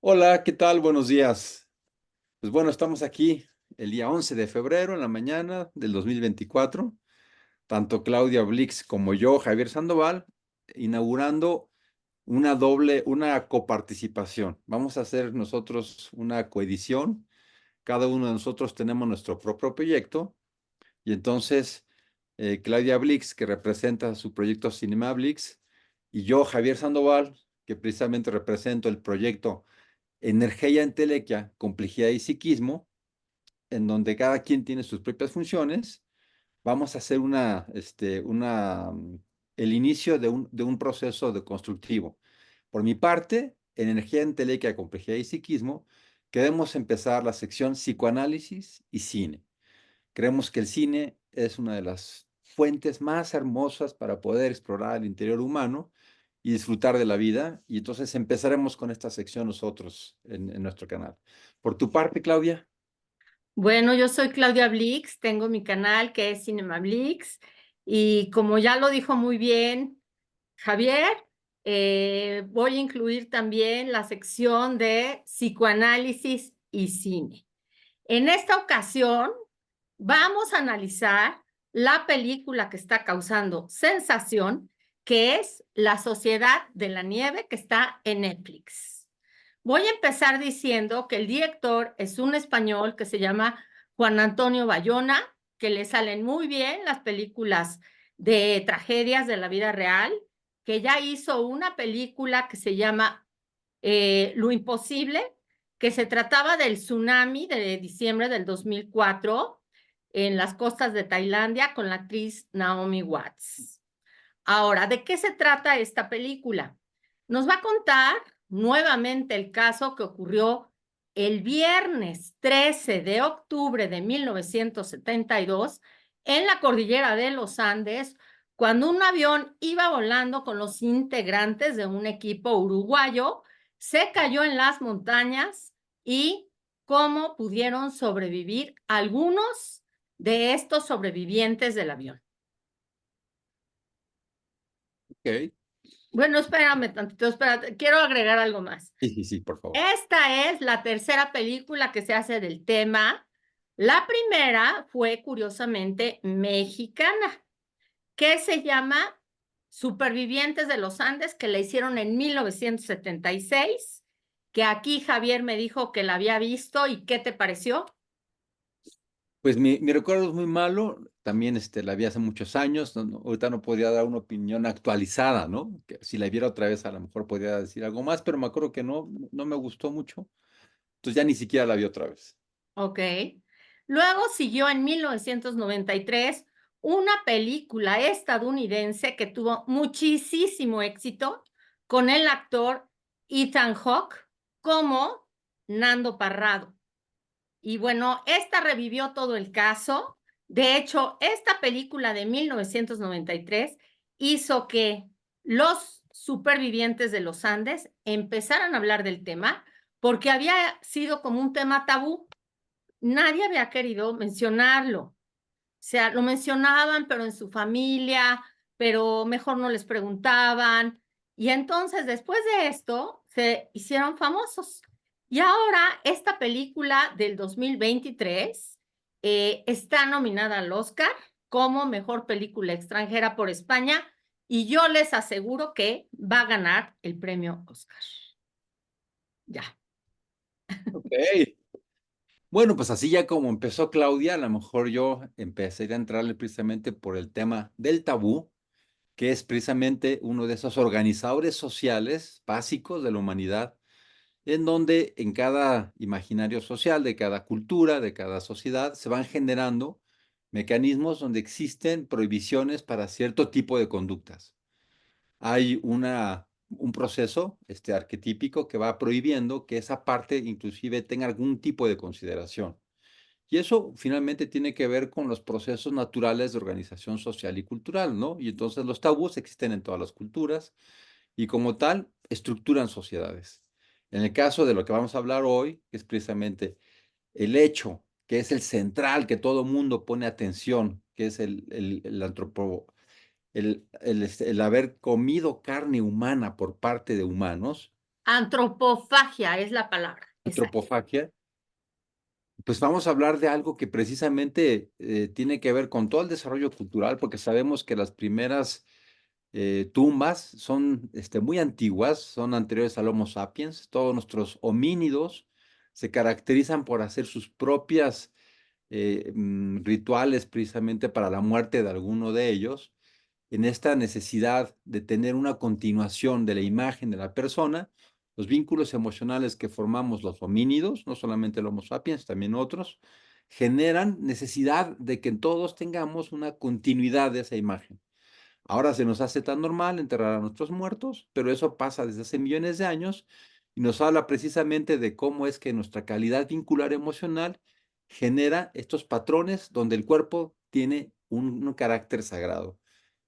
Hola, ¿qué tal? Buenos días. Pues bueno, estamos aquí el día 11 de febrero en la mañana del 2024. Tanto Claudia Blix como yo, Javier Sandoval, inaugurando una coparticipación. Vamos a hacer nosotros una coedición. Cada uno de nosotros tenemos nuestro propio proyecto y entonces Claudia Blix, que representa su proyecto Cinema Blix, y yo, Javier Sandoval, que precisamente represento el proyecto Energía Entelequia, Complejidad y Psiquismo, en donde cada quien tiene sus propias funciones. Vamos a hacer el inicio de un proceso de constructivo. Por mi parte, en Energía Entelequia, Complejidad y Psiquismo, queremos empezar la sección psicoanálisis y cine. Creemos que el cine es una de las fuentes más hermosas para poder explorar el interior humano y disfrutar de la vida. Y entonces empezaremos con esta sección nosotros en nuestro canal. Por tu parte, Claudia. Bueno, yo soy Claudia Blix, tengo mi canal que es Cinema Blix y como ya lo dijo muy bien Javier, voy a incluir también la sección de psicoanálisis y cine. En esta ocasión vamos a analizar la película que está causando sensación, que es La Sociedad de la Nieve, que está en Netflix. Voy a empezar diciendo que el director es un español que se llama Juan Antonio Bayona, que le salen muy bien las películas de tragedias de la vida real, que ya hizo una película que se llama Lo Imposible, que se trataba del tsunami de diciembre del 2004 en las costas de Tailandia con la actriz Naomi Watts. Ahora, ¿de qué se trata esta película? Nos va a contar nuevamente el caso que ocurrió el viernes 13 de octubre de 1972 en la cordillera de los Andes, cuando un avión iba volando con los integrantes de un equipo uruguayo, se cayó en las montañas y cómo pudieron sobrevivir algunos de estos sobrevivientes del avión. Ok. Bueno, espérame tantito, espérate, quiero agregar algo más. Sí, sí, sí, por favor. Esta es la tercera película que se hace del tema. La primera fue, curiosamente, mexicana, que se llama Supervivientes de los Andes, que la hicieron en 1976, que aquí Javier me dijo que la había visto y ¿qué te pareció? Pues mi recuerdo es muy malo. También la vi hace muchos años. Ahorita no podría dar una opinión actualizada, ¿no? Que si la viera otra vez, a lo mejor podría decir algo más, pero me acuerdo que no me gustó mucho. Entonces ya ni siquiera la vi otra vez. Ok. Luego siguió en 1993 una película estadounidense que tuvo muchísimo éxito con el actor Ethan Hawke como Nando Parrado. Y bueno, esta revivió todo el caso. De hecho, esta película de 1993 hizo que los supervivientes de los Andes empezaran a hablar del tema porque había sido como un tema tabú. Nadie había querido mencionarlo. O sea, lo mencionaban, pero en su familia, pero mejor no les preguntaban. Y entonces, después de esto, se hicieron famosos. Y ahora, esta película del 2023 está nominada al Oscar como mejor película extranjera por España. Y yo les aseguro que va a ganar el premio Oscar. Ya. Ok. Bueno, pues así ya como empezó Claudia, a lo mejor yo empecé a entrarle precisamente por el tema del tabú, que es precisamente uno de esos organizadores sociales básicos de la humanidad, en donde en cada imaginario social, de cada cultura, de cada sociedad, se van generando mecanismos donde existen prohibiciones para cierto tipo de conductas. Hay un proceso arquetípico que va prohibiendo que esa parte inclusive tenga algún tipo de consideración. Y eso finalmente tiene que ver con los procesos naturales de organización social y cultural, ¿no? Y entonces los tabús existen en todas las culturas y como tal estructuran sociedades. En el caso de lo que vamos a hablar hoy, que es precisamente el hecho, que es el central, que todo mundo pone atención, que es el haber comido carne humana por parte de humanos, Antropofagia es la palabra, exacto. Antropofagia. Pues vamos a hablar de algo que precisamente tiene que ver con todo el desarrollo cultural, porque sabemos que las primeras tumbas son muy antiguas, son anteriores al Homo sapiens. Todos nuestros homínidos se caracterizan por hacer sus propias rituales precisamente para la muerte de alguno de ellos, en esta necesidad de tener una continuación de la imagen de la persona. Los vínculos emocionales que formamos los homínidos, no solamente el Homo sapiens, también otros, generan necesidad de que todos tengamos una continuidad de esa imagen. Ahora se nos hace tan normal enterrar a nuestros muertos, pero eso pasa desde hace millones de años y nos habla precisamente de cómo es que nuestra calidad vincular emocional genera estos patrones donde el cuerpo tiene un carácter sagrado.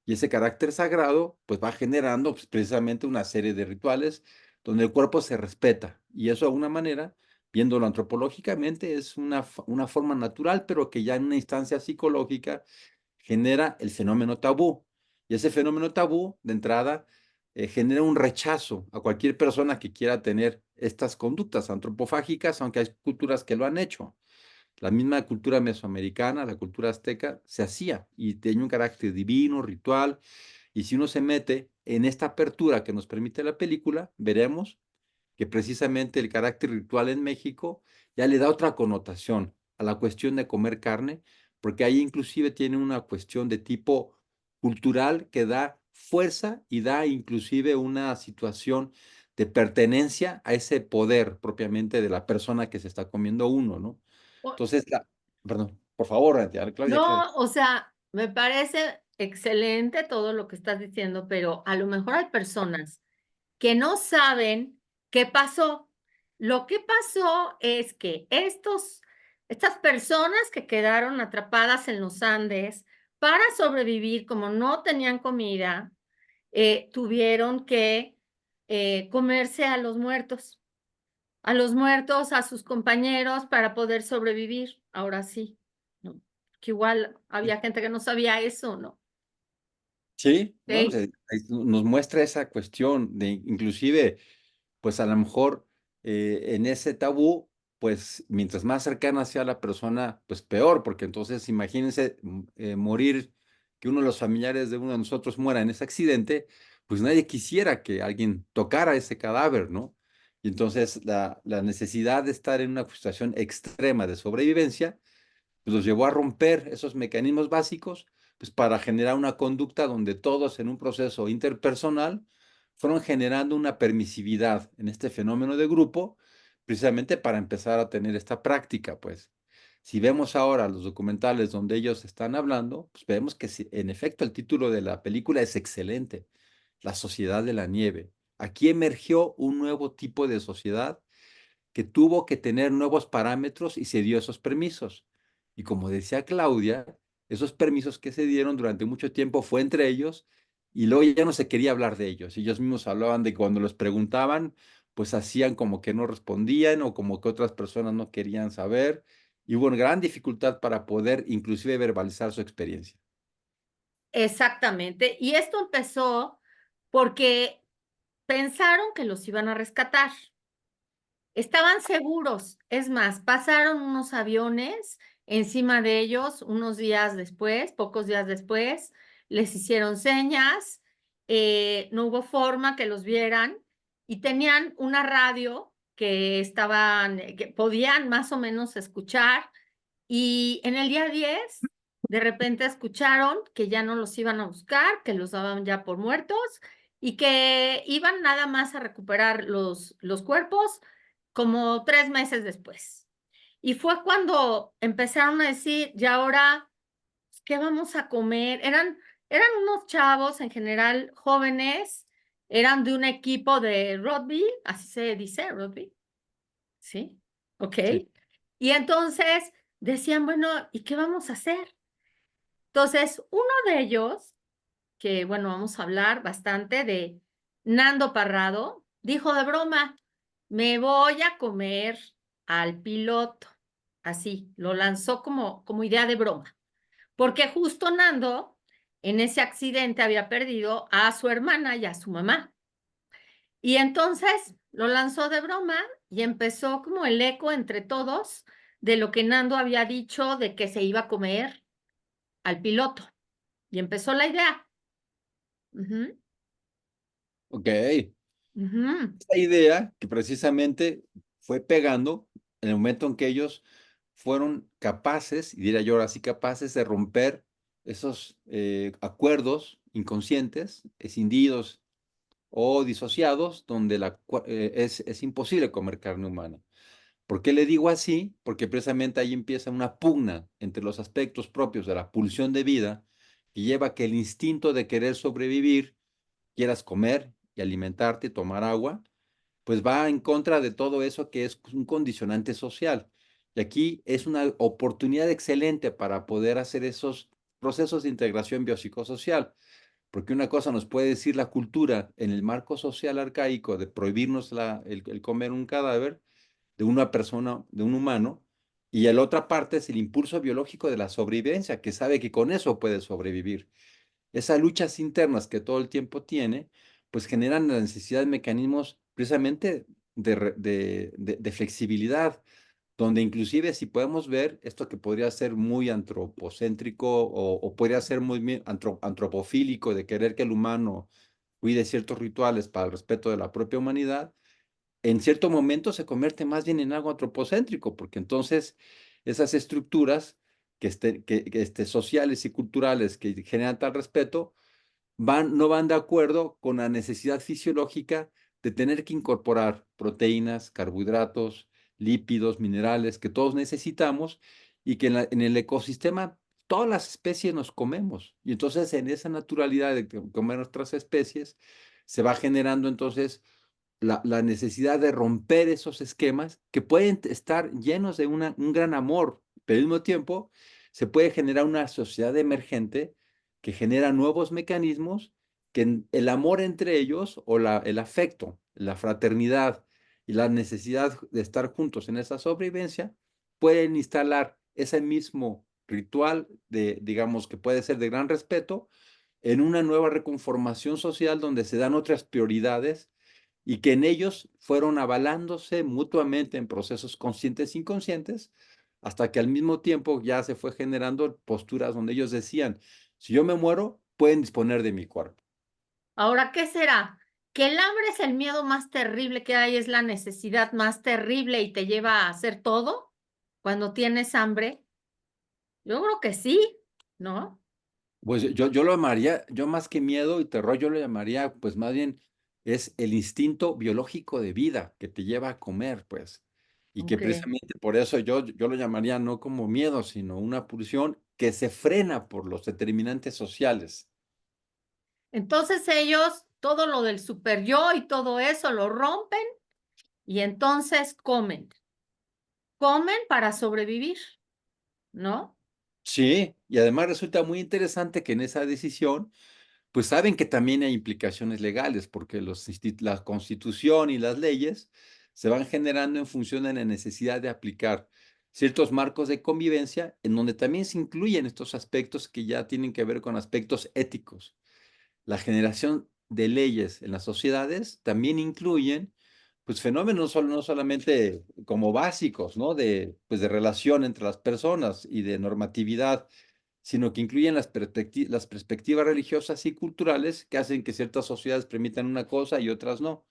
Y ese carácter sagrado pues va generando pues, precisamente una serie de rituales donde el cuerpo se respeta. Y eso de alguna manera, viéndolo antropológicamente, es una forma natural, pero que ya en una instancia psicológica genera el fenómeno tabú. Y ese fenómeno tabú, de entrada, genera un rechazo a cualquier persona que quiera tener estas conductas antropofágicas, aunque hay culturas que lo han hecho. La misma cultura mesoamericana, la cultura azteca, se hacía y tenía un carácter divino, ritual. Y si uno se mete en esta apertura que nos permite la película, veremos que precisamente el carácter ritual en México ya le da otra connotación a la cuestión de comer carne, porque ahí inclusive tiene una cuestión de tipo cultural que da fuerza y da inclusive una situación de pertenencia a ese poder propiamente de la persona que se está comiendo uno, ¿no? O- Entonces, perdón, por favor, Claudia, Claudia. No, o sea, me parece excelente todo lo que estás diciendo, pero a lo mejor hay personas que no saben qué pasó. Lo que pasó es que estas personas que quedaron atrapadas en los Andes para sobrevivir, como no tenían comida, tuvieron que comerse a los muertos, a sus compañeros para poder sobrevivir. Ahora sí, ¿no? Que igual había gente que no sabía eso, ¿no? Sí, ¿no? O ¿Ok? sea, nos muestra esa cuestión de inclusive, pues a lo mejor en ese tabú, pues mientras más cercana sea la persona, pues peor, porque entonces imagínense morir, que uno de los familiares de uno de nosotros muera en ese accidente, pues nadie quisiera que alguien tocara ese cadáver, ¿no? Y entonces la necesidad de estar en una situación extrema de sobrevivencia pues los llevó a romper esos mecanismos básicos, pues para generar una conducta donde todos en un proceso interpersonal fueron generando una permisividad en este fenómeno de grupo, precisamente para empezar a tener esta práctica, pues. Si vemos ahora los documentales donde ellos están hablando, pues vemos que en efecto el título de la película es excelente, La Sociedad de la Nieve. Aquí emergió un nuevo tipo de sociedad que tuvo que tener nuevos parámetros y se dio esos permisos. Y como decía Claudia, esos permisos que se dieron durante mucho tiempo fue entre ellos y luego ya no se quería hablar de ellos. Ellos mismos hablaban de que cuando los preguntaban, pues hacían como que no respondían o como que otras personas no querían saber. Y hubo una gran dificultad para poder inclusive verbalizar su experiencia. Exactamente. Y esto empezó porque pensaron que los iban a rescatar. Estaban seguros. Es más, pasaron unos aviones encima de ellos unos días después, pocos días después, les hicieron señas, no hubo forma que los vieran y tenían una radio que podían más o menos escuchar y en el día 10 de repente escucharon que ya no los iban a buscar, que los daban ya por muertos y que iban nada más a recuperar los cuerpos como 3 meses después. Y fue cuando empezaron a decir, ¿y ahora qué vamos a comer? Eran unos chavos en general jóvenes, eran de un equipo de rugby, así se dice, rugby, ¿sí? Ok. Sí. Y entonces decían, bueno, ¿y qué vamos a hacer? Entonces, uno de ellos, que bueno, vamos a hablar bastante de Nando Parrado, dijo de broma, me voy a comer al piloto. Así, lo lanzó como idea de broma, porque justo Nando en ese accidente había perdido a su hermana y a su mamá. Y entonces lo lanzó de broma y empezó como el eco entre todos de lo que Nando había dicho de que se iba a comer al piloto. Y empezó la idea. Ujú, Ok. ujú. Esta idea que precisamente fue pegando en el momento en que ellos fueron capaces, y diría yo ahora sí capaces de romper esos acuerdos inconscientes, escindidos o disociados, donde es imposible comer carne humana. ¿Por qué le digo así? Porque precisamente ahí empieza una pugna entre los aspectos propios de la pulsión de vida que lleva a que el instinto de querer sobrevivir, quieras comer y alimentarte y tomar agua, pues va en contra de todo eso que es un condicionante social. Y aquí es una oportunidad excelente para poder hacer esos procesos de integración biopsicosocial, porque una cosa nos puede decir la cultura en el marco social arcaico de prohibirnos el comer un cadáver de una persona, de un humano, y la otra parte es el impulso biológico de la sobrevivencia, que sabe que con eso puede sobrevivir. Esas luchas internas que todo el tiempo tiene, pues generan la necesidad de mecanismos precisamente de flexibilidad, donde inclusive si podemos ver esto que podría ser muy antropocéntrico o podría ser muy antropofílico, de querer que el humano cuide ciertos rituales para el respeto de la propia humanidad, en cierto momento se convierte más bien en algo antropocéntrico, porque entonces esas estructuras sociales y culturales que generan tal respeto no van de acuerdo con la necesidad fisiológica de tener que incorporar proteínas, carbohidratos, lípidos, minerales que todos necesitamos y que en el ecosistema todas las especies nos comemos. Y entonces en esa naturalidad de comer nuestras especies se va generando entonces la necesidad de romper esos esquemas que pueden estar llenos de un gran amor, pero al mismo tiempo se puede generar una sociedad emergente que genera nuevos mecanismos que el amor entre ellos o el afecto, la fraternidad y la necesidad de estar juntos en esa sobrevivencia pueden instalar ese mismo ritual digamos, que puede ser de gran respeto en una nueva reconformación social donde se dan otras prioridades y que en ellos fueron avalándose mutuamente en procesos conscientes e inconscientes, hasta que al mismo tiempo ya se fue generando posturas donde ellos decían, si yo me muero, pueden disponer de mi cuerpo. Ahora, ¿qué será? ¿Que el hambre es el miedo más terrible que hay, es la necesidad más terrible y te lleva a hacer todo cuando tienes hambre? Yo creo que sí, ¿no? Pues yo lo llamaría, yo más que miedo y terror, yo lo llamaría, pues más bien es el instinto biológico de vida que te lleva a comer, pues. Y que Ok. precisamente por eso yo lo llamaría no como miedo, sino una pulsión que se frena por los determinantes sociales. Entonces ellos, todo lo del super yo y todo eso lo rompen y entonces comen. Comen para sobrevivir, ¿no? Sí, y además resulta muy interesante que en esa decisión, pues saben que también hay implicaciones legales, porque la constitución y las leyes se van generando en función de la necesidad de aplicar ciertos marcos de convivencia en donde también se incluyen estos aspectos que ya tienen que ver con aspectos éticos. La generación de leyes en las sociedades también incluyen pues fenómenos no solamente como básicos, ¿no? Pues, de relación entre las personas y de normatividad, sino que incluyen las perspectivas religiosas y culturales que hacen que ciertas sociedades permitan una cosa y otras no.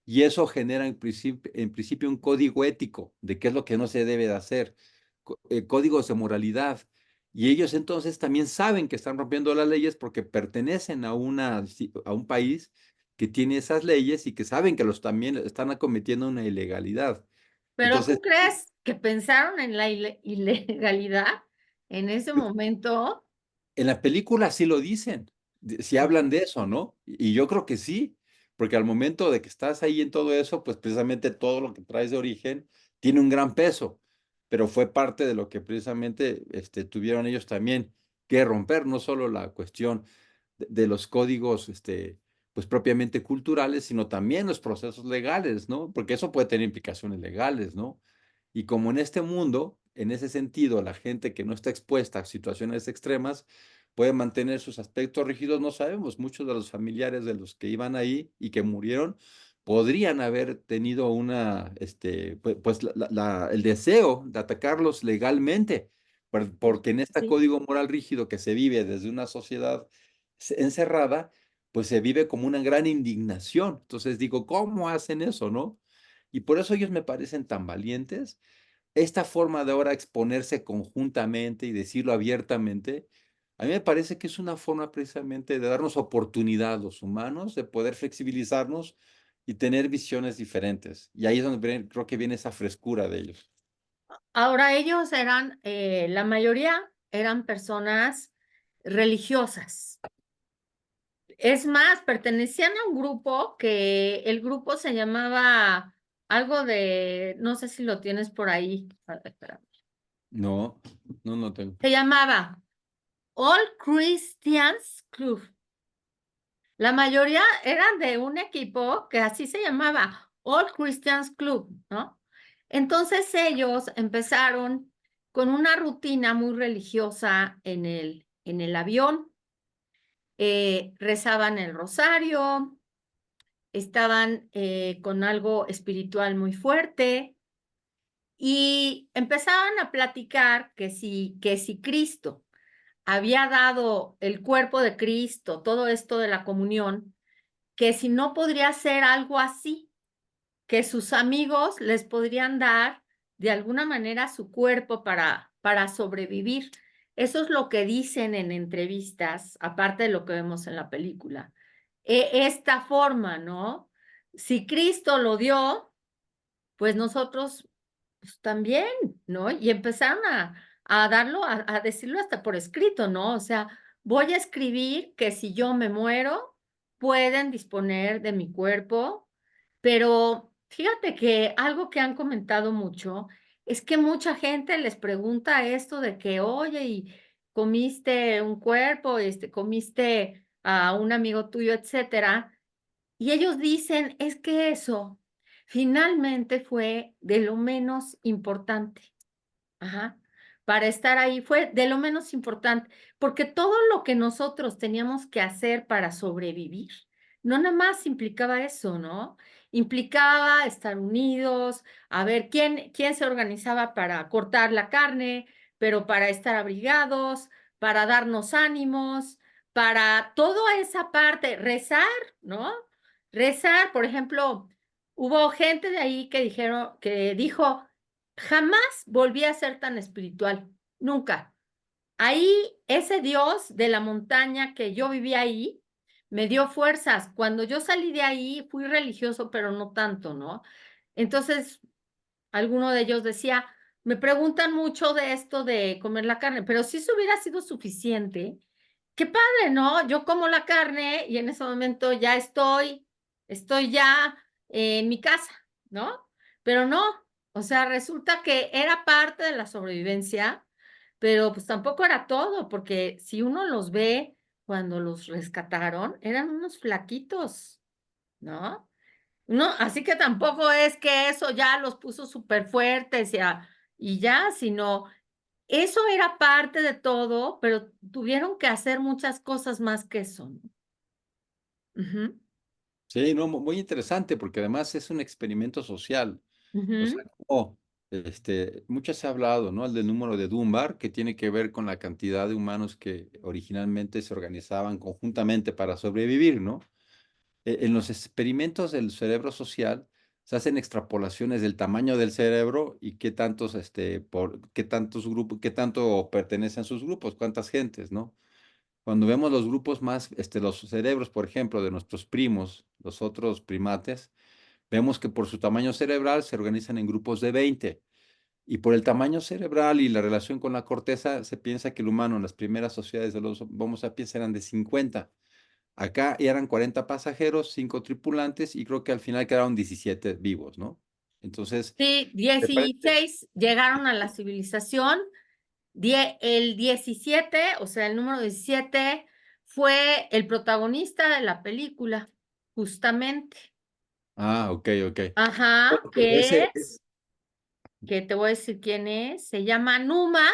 Y eso genera en principio un código ético de qué es lo que no se debe de hacer, códigos de moralidad. Y ellos entonces también saben que están rompiendo las leyes porque pertenecen a un país que tiene esas leyes y que saben que los también están acometiendo una ilegalidad. Pero Entonces, ¿tú crees que pensaron en la ilegalidad en ese momento? en la película sí lo dicen, sí hablan de eso, ¿no? Y yo creo que sí, porque al momento de que estás ahí en todo eso, pues precisamente todo lo que traes de origen tiene un gran peso, pero fue parte de lo que precisamente tuvieron ellos también que romper, no solo la cuestión de los códigos, pues propiamente culturales, sino también los procesos legales, ¿no? Porque eso puede tener implicaciones legales, ¿no? Y como en este mundo, en ese sentido, la gente que no está expuesta a situaciones extremas puede mantener sus aspectos rígidos, no sabemos, muchos de los familiares de los que iban ahí y que murieron, podrían haber tenido pues el deseo de atacarlos legalmente, porque en este Sí. código moral rígido que se vive desde una sociedad encerrada, pues se vive como una gran indignación. Entonces digo, ¿cómo hacen eso, no? Y por eso ellos me parecen tan valientes. Esta forma de ahora exponerse conjuntamente y decirlo abiertamente, a mí me parece que es una forma precisamente de darnos oportunidad a los humanos de poder flexibilizarnos y tener visiones diferentes. Y ahí es donde creo que viene esa frescura de ellos. Ahora ellos eran, la mayoría eran personas religiosas. Es más, pertenecían a un grupo que el grupo se llamaba algo de, no sé si lo tienes por ahí. A ver, espera. No, no, no tengo. Se llamaba All Christians Club. La mayoría eran de un equipo que así se llamaba, All Christians Club, ¿no? Entonces ellos empezaron con una rutina muy religiosa en el avión, rezaban el rosario, estaban con algo espiritual muy fuerte y empezaban a platicar que si Cristo había dado el cuerpo de Cristo, todo esto de la comunión, que si no podría ser algo así, que sus amigos les podrían dar de alguna manera su cuerpo para sobrevivir. Eso es lo que dicen en entrevistas, aparte de lo que vemos en la película. Esta forma, ¿no? Si Cristo lo dio, pues nosotros pues, también, ¿no? Y empezaron a darlo, a decirlo hasta por escrito, ¿no? O sea, voy a escribir que si yo me muero, pueden disponer de mi cuerpo, pero fíjate que algo que han comentado mucho es que mucha gente les pregunta esto de que, oye, y comiste un cuerpo, comiste a un amigo tuyo, etcétera, y ellos dicen, es que eso finalmente fue de lo menos importante. Ajá. Para estar ahí fue de lo menos importante, porque todo lo que nosotros teníamos que hacer para sobrevivir, no nada más implicaba eso, ¿no? Implicaba estar unidos, a ver quién se organizaba para cortar la carne, pero para estar abrigados, para darnos ánimos, para toda esa parte, rezar, ¿no? Rezar, por ejemplo, hubo gente de ahí que dijo, jamás volví a ser tan espiritual, nunca. Ahí, ese Dios de la montaña que yo vivía ahí, me dio fuerzas. Cuando yo salí de ahí, fui religioso, pero no tanto, ¿no? Entonces, alguno de ellos decía, me preguntan mucho de esto de comer la carne, pero si eso hubiera sido suficiente, qué padre, ¿no? Yo como la carne y en ese momento ya estoy ya en mi casa, ¿no? Pero no, o sea, resulta que era parte de la sobrevivencia, pero pues tampoco era todo, porque si uno los ve cuando los rescataron, eran unos flaquitos, ¿no? No, así que tampoco es que eso ya los puso súper fuertes y ya, sino eso era parte de todo, pero tuvieron que hacer muchas cosas más que eso, ¿no? Ujú, Sí, no, muy interesante, porque además es un experimento social. O sea, ujú. como, mucho se ha hablado, ¿no? El del número de Dunbar, que tiene que ver con la cantidad de humanos que originalmente se organizaban conjuntamente para sobrevivir, ¿no? En los experimentos del cerebro social se hacen extrapolaciones del tamaño del cerebro y qué tantos grupos, qué tanto pertenecen a sus grupos, cuántas gentes, ¿no? Cuando vemos los grupos más, los cerebros, por ejemplo, de nuestros primos, los otros primates, vemos que por su tamaño cerebral se organizan en grupos de 20. Y por el tamaño cerebral y la relación con la corteza, se piensa que el humano en las primeras sociedades de los Homo sapiens eran de 50. Acá eran 40 pasajeros, 5 tripulantes y creo que al final quedaron 17 vivos, ¿no? Entonces, Sí, ¿te parece? 16 llegaron a la civilización, el 17, o sea, el número 17 fue el protagonista de la película, justamente. Ah, ok, ok. Ajá, Bueno, pero ese es. que te voy a decir quién es, se llama Numa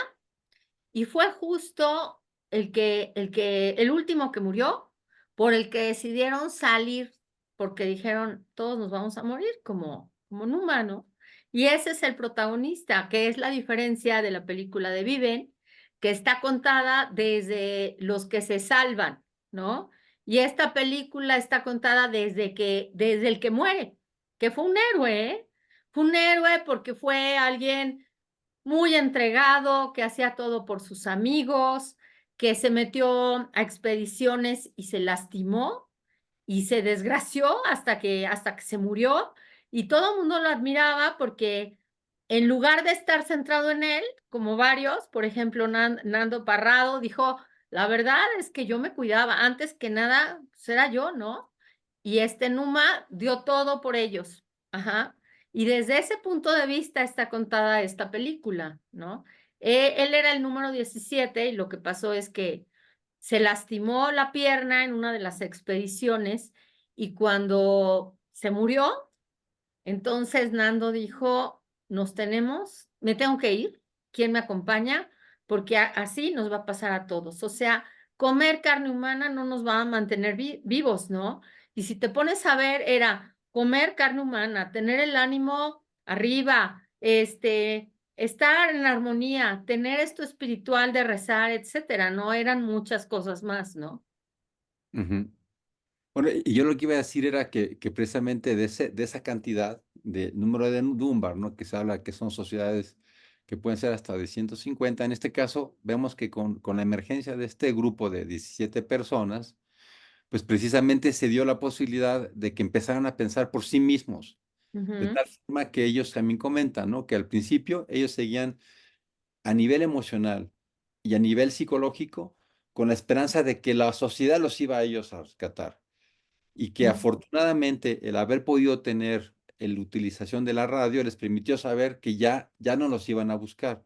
y fue justo el último que murió, por el que decidieron salir. porque dijeron, todos nos vamos a morir como Numa, ¿no? Y ese es el protagonista, que es la diferencia de la película de Viven, que está contada desde los que se salvan, ¿no? Y esta película está contada desde el que muere, que fue un héroe, ¿eh? Fue un héroe porque fue alguien muy entregado, que hacía todo por sus amigos, que se metió a expediciones y se lastimó y se desgració hasta que se murió y todo el mundo lo admiraba porque en lugar de estar centrado en él, como varios, por ejemplo, Nando Parrado dijo, la verdad es que yo me cuidaba, antes que nada, pues era yo, ¿no? Y este Numa dio todo por ellos. Ajá. Y desde ese punto de vista está contada esta película, ¿no? Él era el número 17 y lo que pasó es que se lastimó la pierna en una de las expediciones y cuando se murió, entonces Nando dijo, me tengo que ir, ¿quién me acompaña? Porque así nos va a pasar a todos. O sea, comer carne humana no nos va a mantener vivos, ¿no? Y si te pones a ver, era comer carne humana, tener el ánimo arriba, estar en armonía, tener esto espiritual de rezar, etcétera, ¿no? Eran muchas cosas más, ¿no? Ujú. Bueno, y yo lo que iba a decir era que precisamente de esa cantidad de número de Dunbar, ¿no? Que se habla que son sociedades que pueden ser hasta de 150. En este caso, vemos que con la emergencia de este grupo de 17 personas, pues precisamente se dio la posibilidad de que empezaran a pensar por sí mismos, de Ujú, tal forma que ellos también comentan, ¿no? Que al principio ellos seguían a nivel emocional y a nivel psicológico con la esperanza de que la sociedad los iba a ellos a rescatar y que ujú, afortunadamente el haber podido tener la utilización de la radio les permitió saber que ya no los iban a buscar,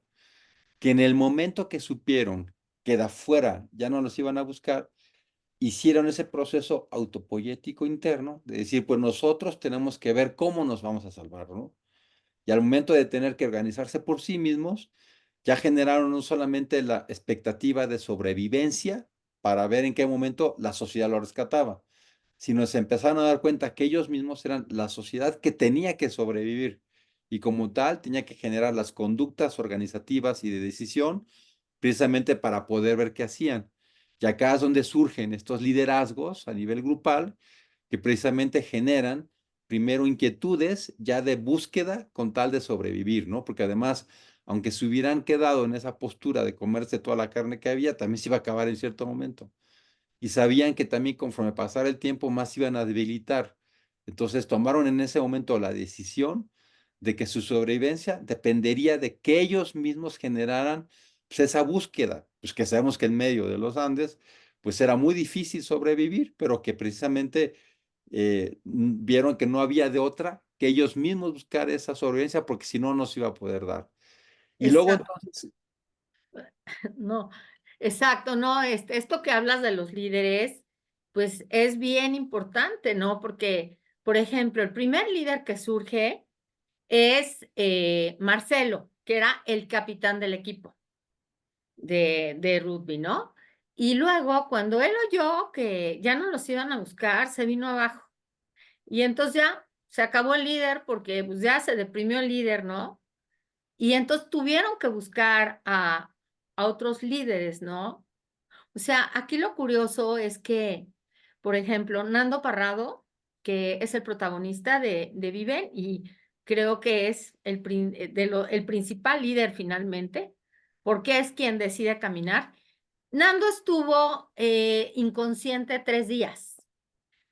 que en el momento que supieron que de afuera ya no los iban a buscar, hicieron ese proceso autopoyético interno de decir, pues nosotros tenemos que ver cómo nos vamos a salvar, ¿no? Y al momento de tener que organizarse por sí mismos, ya generaron no solamente la expectativa de sobrevivencia para ver en qué momento la sociedad lo rescataba, sino se empezaron a dar cuenta que ellos mismos eran la sociedad que tenía que sobrevivir y como tal tenía que generar las conductas organizativas y de decisión precisamente para poder ver qué hacían. Y acá es donde surgen estos liderazgos a nivel grupal que precisamente generan primero inquietudes ya de búsqueda con tal de sobrevivir, ¿no? Porque además, aunque se hubieran quedado en esa postura de comerse toda la carne que había, también se iba a acabar en cierto momento y sabían que también conforme pasara el tiempo más iban a debilitar. Entonces tomaron en ese momento la decisión de que su sobrevivencia dependería de que ellos mismos generaran pues, esa búsqueda, pues que sabemos que en medio de los Andes pues era muy difícil sobrevivir, pero que precisamente vieron que no había de otra que ellos mismos buscar esa sobrevivencia porque si no, no se iba a poder dar. Y luego exacto. entonces, No, exacto, no, esto que hablas de los líderes, pues es bien importante, ¿no? Porque, por ejemplo, el primer líder que surge es Marcelo, que era el capitán del equipo de rugby, ¿no? Y luego, cuando él oyó que ya no los iban a buscar, se vino abajo. Y entonces ya se acabó el líder porque pues ya se deprimió el líder, ¿no? Y entonces tuvieron que buscar a otros líderes, ¿no? O sea, aquí lo curioso es que, por ejemplo, Nando Parrado, que es el protagonista de Viven y creo que es el principal líder finalmente, porque es quien decide caminar. Nando estuvo inconsciente 3 días.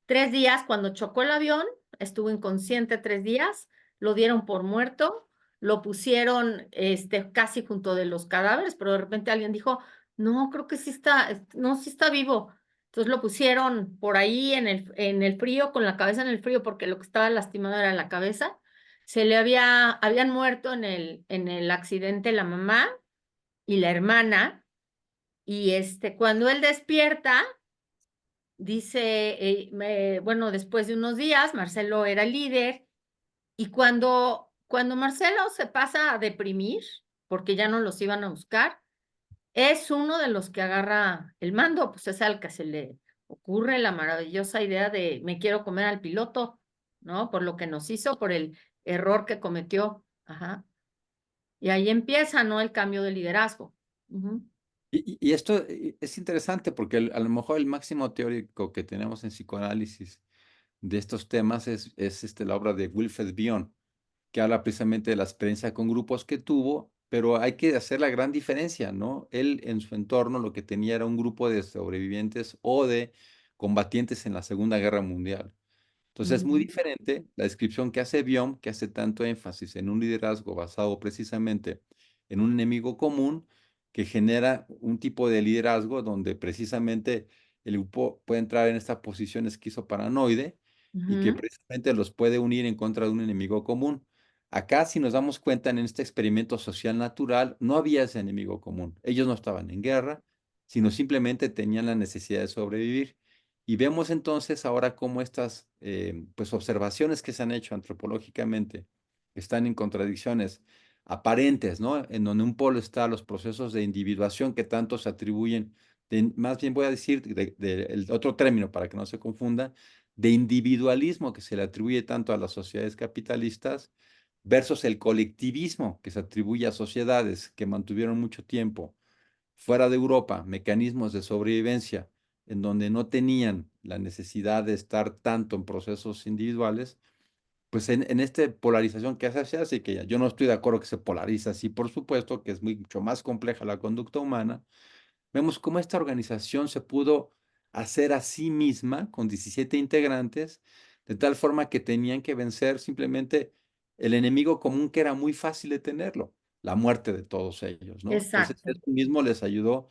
3 días cuando chocó el avión, estuvo inconsciente 3 días, lo dieron por muerto, lo pusieron casi junto de los cadáveres, pero de repente alguien dijo, no, creo que sí está, no, sí está vivo. Entonces lo pusieron por ahí en el frío, con la cabeza en el frío, porque lo que estaba lastimado era la cabeza. Habían muerto en el accidente la mamá y la hermana, y cuando él despierta, dice, bueno, después de unos días, Marcelo era líder y cuando Marcelo se pasa a deprimir, porque ya no los iban a buscar, es uno de los que agarra el mando, pues es al que se le ocurre la maravillosa idea de me quiero comer al piloto, ¿no? Por lo que nos hizo, por el error que cometió. Ajá. Y ahí empieza, ¿no? El cambio de liderazgo. Ujú, Y esto es interesante porque a lo mejor el máximo teórico que tenemos en psicoanálisis de estos temas es la obra de Wilfred Bion, que habla precisamente de la experiencia con grupos que tuvo, pero hay que hacer la gran diferencia, ¿no? Él en su entorno lo que tenía era un grupo de sobrevivientes o de combatientes en la Segunda Guerra Mundial. Entonces es muy ujú, diferente la descripción que hace Biom, que hace tanto énfasis en un liderazgo basado precisamente en un enemigo común, que genera un tipo de liderazgo donde precisamente el grupo puede entrar en esta posición esquizoparanoide y que ujú, precisamente los puede unir en contra de un enemigo común. Acá, si nos damos cuenta en este experimento social natural, no había ese enemigo común. Ellos no estaban en guerra, sino simplemente tenían la necesidad de sobrevivir. Y vemos entonces ahora cómo estas pues observaciones que se han hecho antropológicamente están en contradicciones aparentes, ¿no? En donde un polo está los procesos de individuación que tanto se atribuyen, más bien voy a decir el otro término para que no se confunda, de individualismo que se le atribuye tanto a las sociedades capitalistas versus el colectivismo que se atribuye a sociedades que mantuvieron mucho tiempo fuera de Europa mecanismos de sobrevivencia en donde no tenían la necesidad de estar tanto en procesos individuales, pues en esta polarización que se hace, que yo no estoy de acuerdo que se polariza así, por supuesto, que es mucho más compleja la conducta humana, vemos cómo esta organización se pudo hacer a sí misma con 17 integrantes, de tal forma que tenían que vencer simplemente el enemigo común que era muy fácil de tenerlo, la muerte de todos ellos, ¿no? Entonces, exacto. esto mismo les ayudó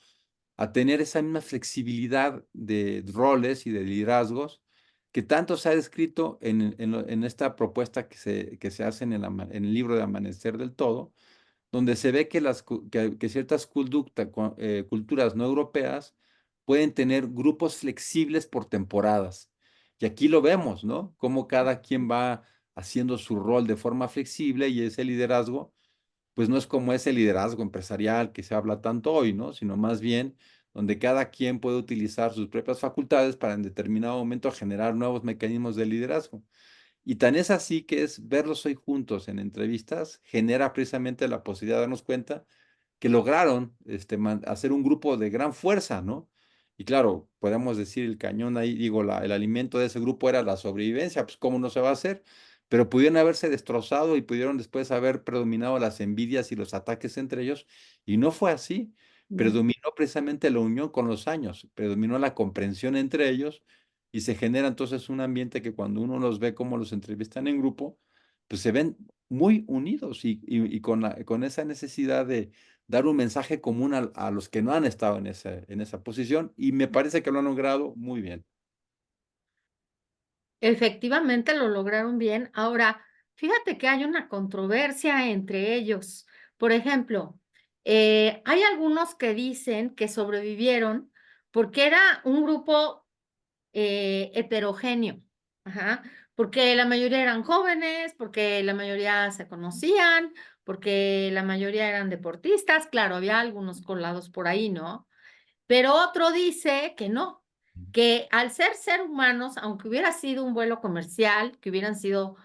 a tener esa misma flexibilidad de roles y de liderazgos que tanto se ha descrito en esta propuesta que se hace en el libro de Amanecer del Todo, donde se ve que, que ciertas culturas no europeas pueden tener grupos flexibles por temporadas. Y aquí lo vemos, ¿no? Cómo cada quien va haciendo su rol de forma flexible y ese liderazgo pues no es como ese liderazgo empresarial que se habla tanto hoy, ¿no? Sino más bien donde cada quien puede utilizar sus propias facultades para en determinado momento generar nuevos mecanismos de liderazgo. Y tan es así que es verlos hoy juntos en entrevistas, genera precisamente la posibilidad de darnos cuenta que lograron hacer un grupo de gran fuerza, ¿no? Y claro, podemos decir el cañón ahí, digo, el alimento de ese grupo era la sobrevivencia, pues cómo no se va a hacer, pero pudieron haberse destrozado y pudieron después haber predominado las envidias y los ataques entre ellos, y no fue así. No. Predominó precisamente la unión con los años, predominó la comprensión entre ellos, y se genera entonces un ambiente que cuando uno los ve como los entrevistan en grupo, pues se ven muy unidos y con esa necesidad de dar un mensaje común a los que no han estado en esa posición y me parece que lo han logrado muy bien. Efectivamente lo lograron bien. Ahora, fíjate que hay una controversia entre ellos. Por ejemplo, hay algunos que dicen que sobrevivieron porque era un grupo heterogéneo, ajá, porque la mayoría eran jóvenes, porque la mayoría se conocían, porque la mayoría eran deportistas, claro, había algunos colados por ahí, ¿no? Pero otro dice que no, que al ser humanos, aunque hubiera sido un vuelo comercial, que hubieran sido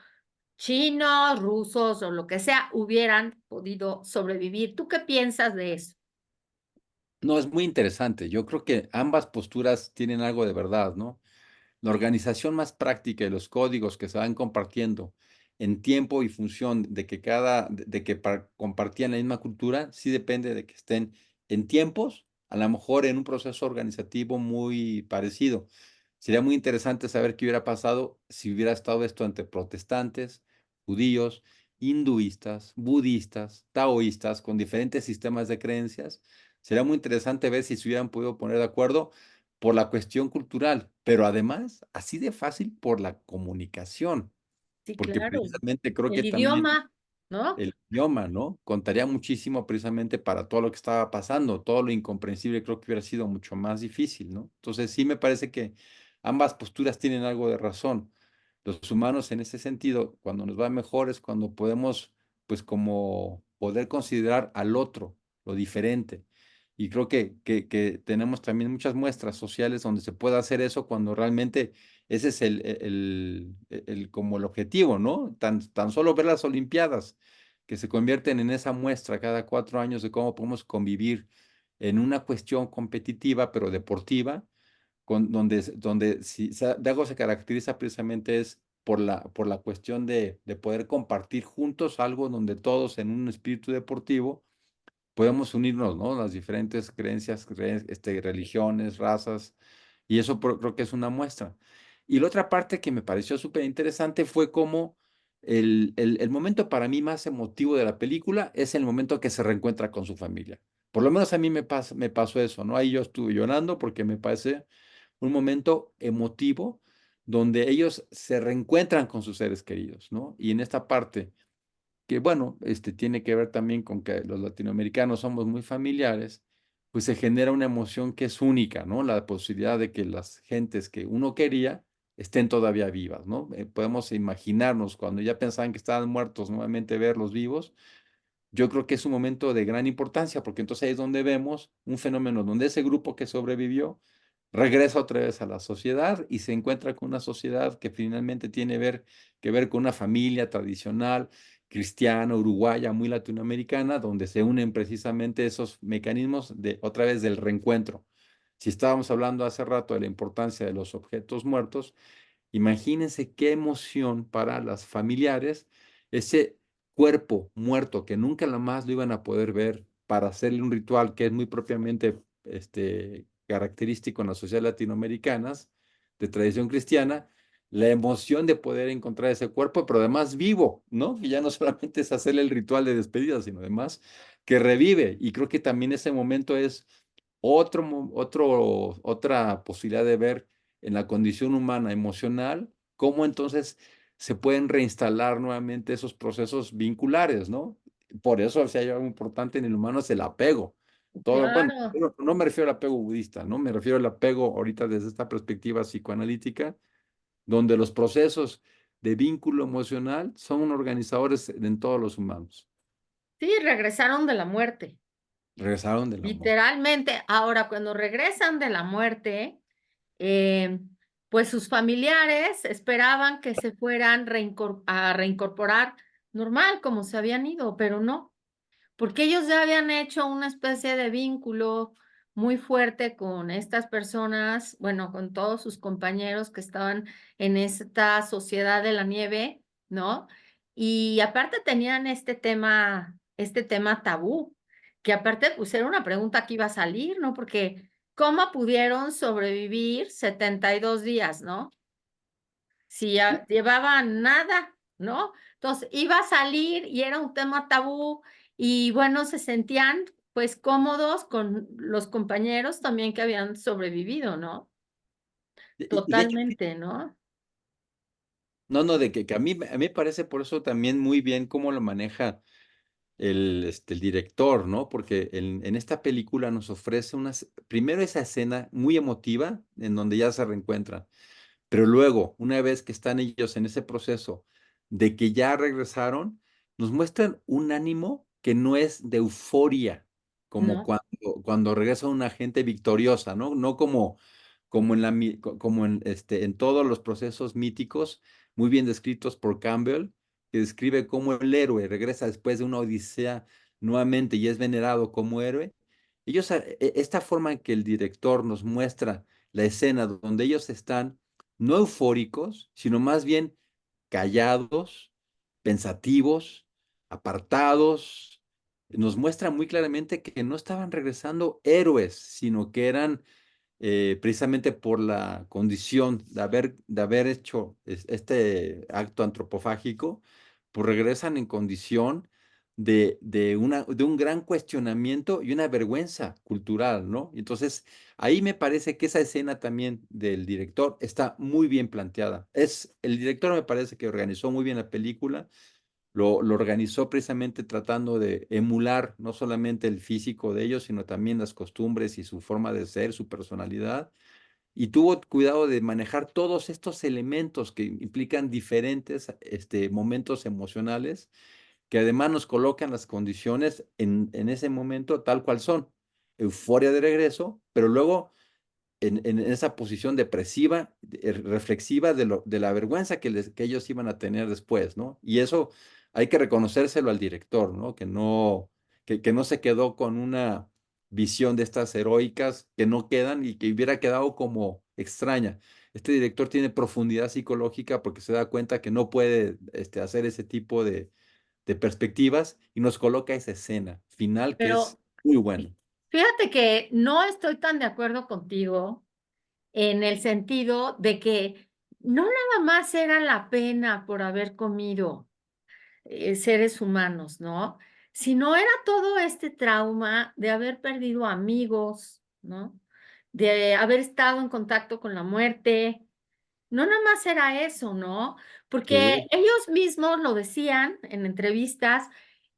chinos, rusos o lo que sea, hubieran podido sobrevivir. ¿Tú qué piensas de eso? No, es muy interesante. Yo creo que ambas posturas tienen algo de verdad, ¿no? La organización más práctica y los códigos que se van compartiendo en tiempo y función de que compartían la misma cultura, sí depende de que estén en tiempos, a lo mejor en un proceso organizativo muy parecido. Sería muy interesante saber qué hubiera pasado si hubiera estado esto entre protestantes, judíos, hinduistas, budistas, taoístas, con diferentes sistemas de creencias. Sería muy interesante ver si se hubieran podido poner de acuerdo por la cuestión cultural, pero además, así de fácil por la comunicación, Sí, porque claro. precisamente creo que El también idioma, ¿no? el idioma, ¿no? Contaría muchísimo precisamente para todo lo que estaba pasando, todo lo incomprensible creo que hubiera sido mucho más difícil, ¿no? Entonces sí me parece que ambas posturas tienen algo de razón. Los humanos en ese sentido, cuando nos va mejor es cuando podemos, pues como poder considerar al otro, lo diferente. Y creo que tenemos también muchas muestras sociales donde se puede hacer eso cuando realmente ese es como el objetivo, ¿no? Tan solo ver las Olimpiadas, que se convierten en esa muestra cada 4 años de cómo podemos convivir en una cuestión competitiva, pero deportiva, donde de algo se caracteriza precisamente es por la cuestión de poder compartir juntos algo donde todos en un espíritu deportivo podemos unirnos, ¿no? Las diferentes creencias, religiones, razas, y eso creo que es una muestra. Y la otra parte que me pareció súper interesante fue cómo el momento para mí más emotivo de la película es el momento que se reencuentra con su familia. Por lo menos a mí me pasó eso, ¿no? Ahí yo estuve llorando porque me parece un momento emotivo donde ellos se reencuentran con sus seres queridos, ¿no? Y en esta parte que bueno, tiene que ver también con que los latinoamericanos somos muy familiares, pues se genera una emoción que es única, ¿no? La posibilidad de que las gentes que uno quería estén todavía vivas, ¿no? Podemos imaginarnos cuando ya pensaban que estaban muertos, nuevamente verlos vivos. Yo creo que es un momento de gran importancia, porque entonces ahí es donde vemos un fenómeno donde ese grupo que sobrevivió regresa otra vez a la sociedad y se encuentra con una sociedad que finalmente tiene que ver con una familia tradicional, cristiana, uruguaya, muy latinoamericana, donde se unen precisamente esos mecanismos de otra vez del reencuentro. Si estábamos hablando hace rato de la importancia de los objetos muertos, imagínense qué emoción para las familiares ese cuerpo muerto que nunca la más lo iban a poder ver para hacerle un ritual que es muy propiamente característico en las sociedades latinoamericanas de tradición cristiana, la emoción de poder encontrar ese cuerpo, pero además vivo, ¿no? Que ya no solamente es hacerle el ritual de despedida, sino además que revive. Y creo que también ese momento es otra posibilidad de ver en la condición humana emocional, cómo entonces se pueden reinstalar nuevamente esos procesos vinculares, ¿no? Por eso, si hay algo importante en el humano es el apego. Bueno, Claro. no me refiero al apego budista, ¿no? Me refiero al apego ahorita desde esta perspectiva psicoanalítica, donde los procesos de vínculo emocional son organizadores en todos los humanos. Sí, regresaron de la muerte, Regresaron del amor. literalmente. Ahora, cuando regresan de la muerte, eh, pues sus familiares esperaban que se fueran a reincorporar normal, como se habían ido, pero no, porque ellos ya habían hecho una especie de vínculo muy fuerte con estas personas, bueno, con todos sus compañeros que estaban en esta sociedad de la nieve, ¿no? Y aparte tenían este tema tabú, que aparte pues era una pregunta que iba a salir, ¿no? Porque ¿cómo pudieron sobrevivir 72 días, ¿no? Si ya llevaban nada, ¿no? Entonces iba a salir y era un tema tabú y bueno, se sentían pues cómodos con los compañeros también que habían sobrevivido, ¿no? Y de hecho, Totalmente, ¿no? no, no, de que a mí me parece por eso también muy bien cómo lo maneja el director, ¿no? Porque en esta película nos ofrece primero esa escena muy emotiva en donde ya se reencuentran, pero luego, una vez que están ellos en ese proceso de que ya regresaron, nos muestran un ánimo que no es de euforia, como ¿No? cuando regresa una gente victoriosa, ¿no? No como en todos los procesos míticos, muy bien descritos por Campbell, que describe cómo el héroe regresa después de una odisea nuevamente y es venerado como héroe. Esta forma en que el director nos muestra la escena donde ellos están no eufóricos, sino más bien callados, pensativos, apartados, nos muestra muy claramente que no estaban regresando héroes, sino que eran precisamente por la condición de haber hecho este acto antropofágico, pues regresan en condición de un gran cuestionamiento y una vergüenza cultural, ¿no? Entonces, ahí me parece que esa escena también del director está muy bien planteada. El director me parece que organizó muy bien la película, lo organizó precisamente tratando de emular no solamente el físico de ellos, sino también las costumbres y su forma de ser, su personalidad, y tuvo cuidado de manejar todos estos elementos que implican diferentes momentos emocionales, que además nos colocan las condiciones en ese momento tal cual son. euforia de regreso, pero luego en esa posición depresiva, reflexiva de la vergüenza que ellos iban a tener después, ¿no? Y eso hay que reconocérselo al director, ¿no? Que no se quedó con una visión de estas heroicas que no quedan y que hubiera quedado como extraña. Este director tiene profundidad psicológica porque se da cuenta que no puede hacer ese tipo de perspectivas y nos coloca esa escena final que es Pero muy buena. fíjate que no estoy tan de acuerdo contigo en el sentido de que no nada más era la pena por haber comido seres humanos, ¿no? Sino era todo este trauma de haber perdido amigos, ¿no? De haber estado en contacto con la muerte. No nada más era eso, ¿no? Porque Sí, ellos mismos lo decían en entrevistas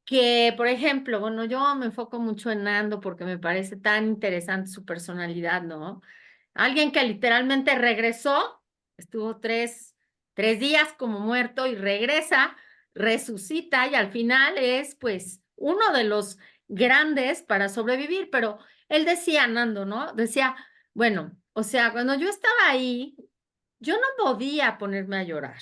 que, por ejemplo, bueno, yo me enfoco mucho en Nando porque me parece tan interesante su personalidad, ¿no? Alguien que literalmente regresó, estuvo tres días como muerto y regresa, resucita y al final es pues uno de los grandes para sobrevivir, pero él decía, Nando, ¿no? Decía, bueno, o sea, cuando yo estaba ahí, yo no podía ponerme a llorar,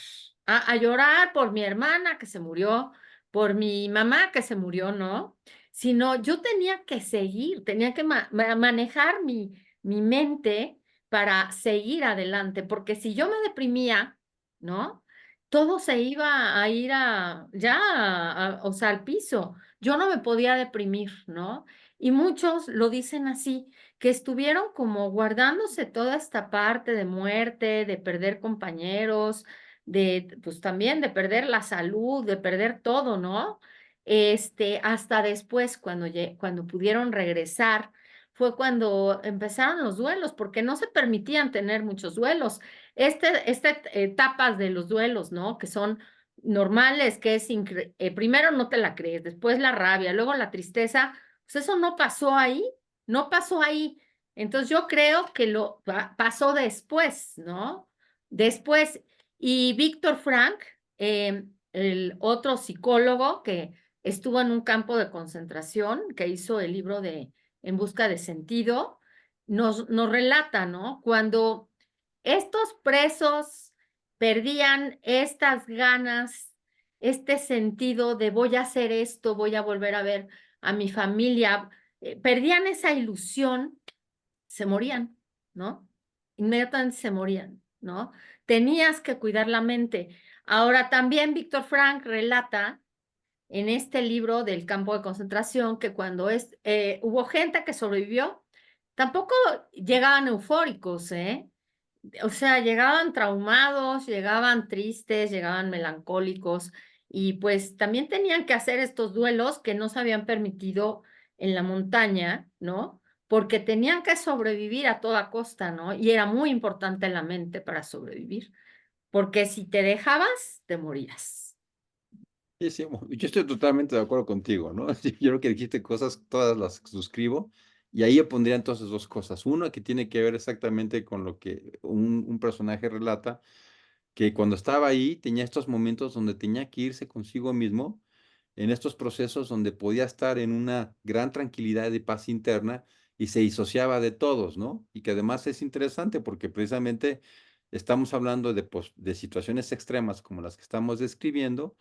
a llorar por mi hermana que se murió, por mi mamá que se murió, ¿no? Sino yo tenía que seguir, tenía que manejar mi mente para seguir adelante, porque si yo me deprimía, ¿no? Todo se iba a ir o sea, al piso. Yo no me podía deprimir, ¿no? Y muchos lo dicen así, que estuvieron como guardándose toda esta parte de muerte, de perder compañeros, pues también de perder la salud, de perder todo, ¿no? Hasta después, cuando pudieron regresar, fue cuando empezaron los duelos, porque no se permitían tener muchos duelos. Etapas de los duelos, ¿no? Que son normales, que es, primero no te la crees, después la rabia, luego la tristeza, pues eso no pasó ahí, no pasó ahí. Entonces yo creo que pasó después, ¿no? Después, y Víctor Frank, el otro psicólogo que estuvo en un campo de concentración, que hizo el libro de En busca de sentido, nos relata, ¿no? Cuando estos presos perdían estas ganas, este sentido de voy a hacer esto, voy a volver a ver a mi familia, perdían esa ilusión, se morían, ¿no? Inmediatamente se morían, ¿no? Tenías que cuidar la mente. Ahora también Víctor Frank relata en este libro del campo de concentración que cuando hubo gente que sobrevivió, tampoco llegaban eufóricos, ¿eh? O sea, llegaban traumados, llegaban tristes, llegaban melancólicos y pues también tenían que hacer estos duelos que no se habían permitido en la montaña, ¿no? Porque tenían que sobrevivir a toda costa, ¿no? Y era muy importante la mente para sobrevivir, porque si te dejabas, te morías. sí, sí, yo estoy totalmente de acuerdo contigo, ¿no? Yo creo que dijiste cosas, todas las suscribo, y ahí yo pondría entonces dos cosas. Una que tiene que ver exactamente con lo que un personaje relata, que cuando estaba ahí tenía estos momentos donde tenía que irse consigo mismo, en estos procesos donde podía estar en una gran tranquilidad y paz interna y se disociaba de todos, ¿no? Y que además es interesante porque precisamente estamos hablando de situaciones extremas como las que estamos describiendo,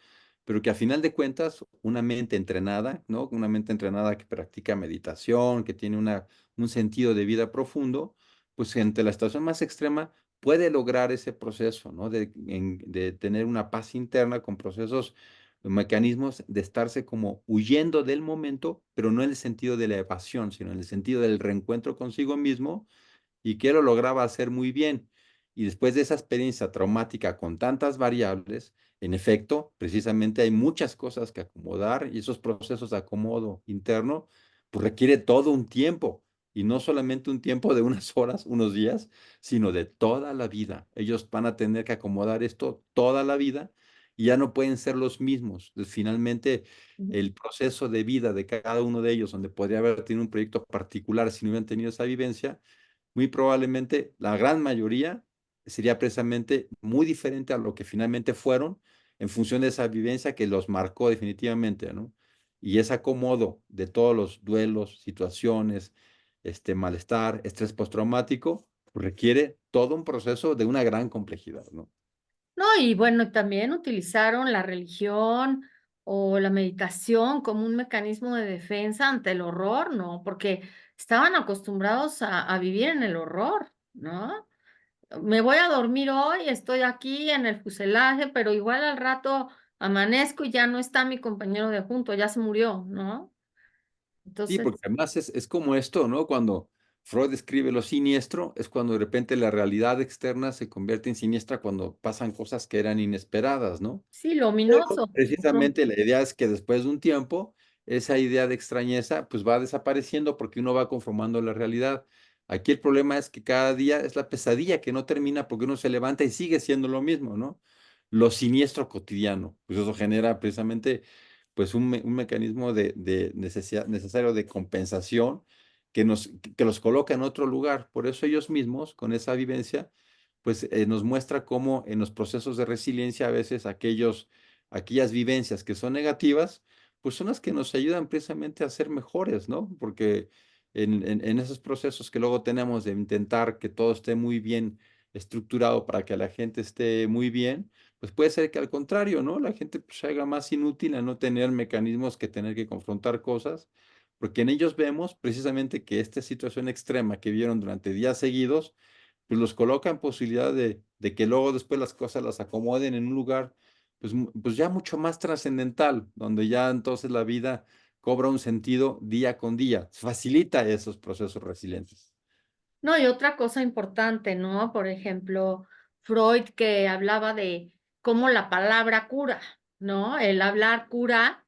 pero que a final de cuentas una mente entrenada, ¿no? Una mente entrenada que practica meditación, que tiene un sentido de vida profundo, pues ante la situación más extrema puede lograr ese proceso, ¿no? De tener una paz interna con procesos, mecanismos de estarse como huyendo del momento, pero no en el sentido de la evasión, sino en el sentido del reencuentro consigo mismo y que él lo lograba hacer muy bien. Y después de esa experiencia traumática con tantas variables, en efecto, precisamente hay muchas cosas que acomodar y esos procesos de acomodo interno, pues requiere todo un tiempo. Y no solamente un tiempo de unas horas, unos días, sino de toda la vida. Ellos van a tener que acomodar esto toda la vida y ya no pueden ser los mismos. Entonces, finalmente, el proceso de vida de cada uno de ellos, donde podría haber tenido un proyecto particular si no hubieran tenido esa vivencia, muy probablemente la gran mayoría sería precisamente muy diferente a lo que finalmente fueron en función de esa vivencia que los marcó definitivamente, ¿no? Y ese acomodo de todos los duelos, situaciones, malestar, estrés postraumático, pues requiere todo un proceso de una gran complejidad, ¿no? No, y bueno, también utilizaron la religión o la meditación como un mecanismo de defensa ante el horror, ¿no? Porque estaban acostumbrados a vivir en el horror, ¿no? Me voy a dormir hoy, estoy aquí en el fuselaje, pero igual al rato amanezco y ya no está mi compañero de junto, ya se murió, ¿no? Sí, Entonces, porque además es como esto, ¿no? Cuando Freud escribe lo siniestro, es cuando de repente la realidad externa se convierte en siniestra cuando pasan cosas que eran inesperadas, ¿no? sí, lo Pero ominoso. precisamente la idea es que después de un tiempo, esa idea de extrañeza pues va desapareciendo porque uno va conformando la realidad. Aquí el problema es que cada día es la pesadilla que no termina porque uno se levanta y sigue siendo lo mismo, ¿no? Lo siniestro cotidiano. Pues eso genera precisamente pues un mecanismo de necesario de compensación que los coloca en otro lugar. Por eso ellos mismos, con esa vivencia, pues nos muestra cómo en los procesos de resiliencia a veces aquellas vivencias que son negativas, pues son las que nos ayudan precisamente a ser mejores, ¿no? Porque en esos procesos que luego tenemos de intentar que todo esté muy bien estructurado para que la gente esté muy bien, pues puede ser que al contrario, ¿no? La gente pues, se haga más inútil a no tener mecanismos que tener que confrontar cosas, porque en ellos vemos precisamente que esta situación extrema que vieron durante días seguidos, pues los coloca en posibilidad de que luego después las cosas las acomoden en un lugar, pues, pues ya mucho más trascendental, donde ya entonces la vida cobra un sentido día con día, facilita esos procesos resilientes. No, y otra cosa importante, ¿no? Por ejemplo, Freud que hablaba de cómo la palabra cura, ¿no? El hablar cura,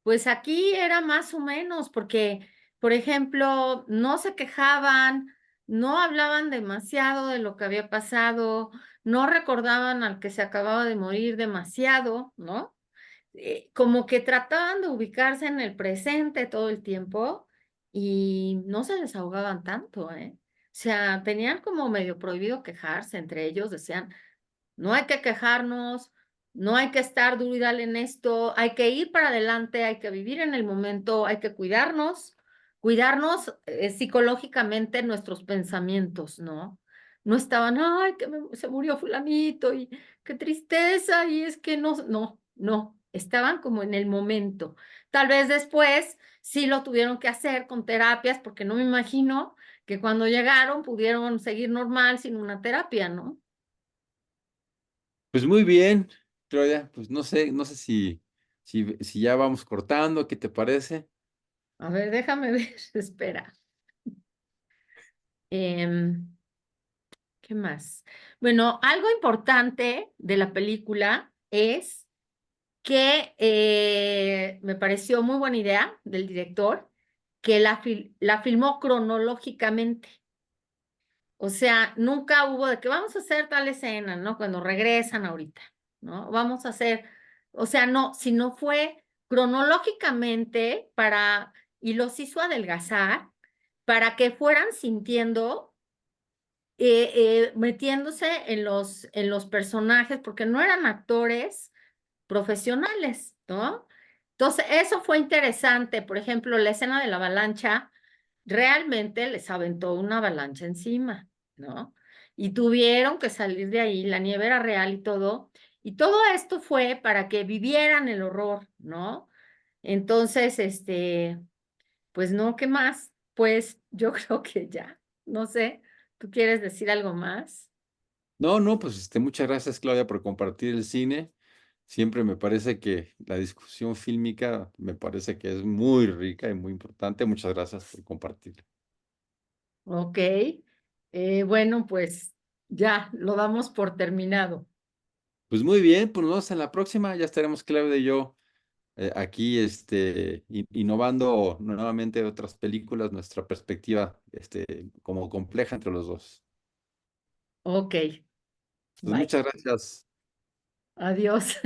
pues aquí era más o menos, porque, por ejemplo, no se quejaban, no hablaban demasiado de lo que había pasado, no recordaban al que se acababa de morir demasiado, ¿no? Como que trataban de ubicarse en el presente todo el tiempo y no se desahogaban tanto, ¿eh? O sea, tenían como medio prohibido quejarse entre ellos, decían, no hay que quejarnos, no hay que estar duro y dale en esto, hay que ir para adelante, hay que vivir en el momento, hay que cuidarnos psicológicamente nuestros pensamientos, ¿no? No estaban, ay, se murió fulanito y qué tristeza, y es que no, estaban como en el momento. Tal vez después sí lo tuvieron que hacer con terapias, porque no me imagino que cuando llegaron pudieron seguir normal sin una terapia, ¿no? Pues muy bien, Claudia, pues no sé si ya vamos cortando, ¿qué te parece? A ver, déjame ver, espera. Em, ¿Qué más? Bueno, algo importante de la película es que me pareció muy buena idea del director que la filmó cronológicamente. O sea, nunca hubo de que vamos a hacer tal escena, ¿no? Cuando regresan ahorita, ¿no? Vamos a hacer, o sea, no, sino fue cronológicamente y los hizo adelgazar para que fueran sintiendo, metiéndose en los personajes, porque no eran actores profesionales, ¿no? Entonces, eso fue interesante. Por ejemplo, la escena de la avalancha, realmente les aventó una avalancha encima, ¿no? Y tuvieron que salir de ahí, la nieve era real y todo. Y todo esto fue para que vivieran el horror, ¿no? Entonces, pues no, ¿qué más? Pues yo creo que ya, no sé, ¿tú quieres decir algo más? No, no, pues muchas gracias, Claudia, por compartir el cine. Siempre me parece que la discusión fílmica me parece que es muy rica y muy importante. Muchas gracias por compartir. Ok, bueno, pues ya lo damos por terminado. Pues muy bien, pues nos vemos en la próxima. Ya estaremos Claudia y yo aquí innovando nuevamente otras películas, nuestra perspectiva como compleja entre los dos. Ok, Pues bye. muchas gracias. Adiós.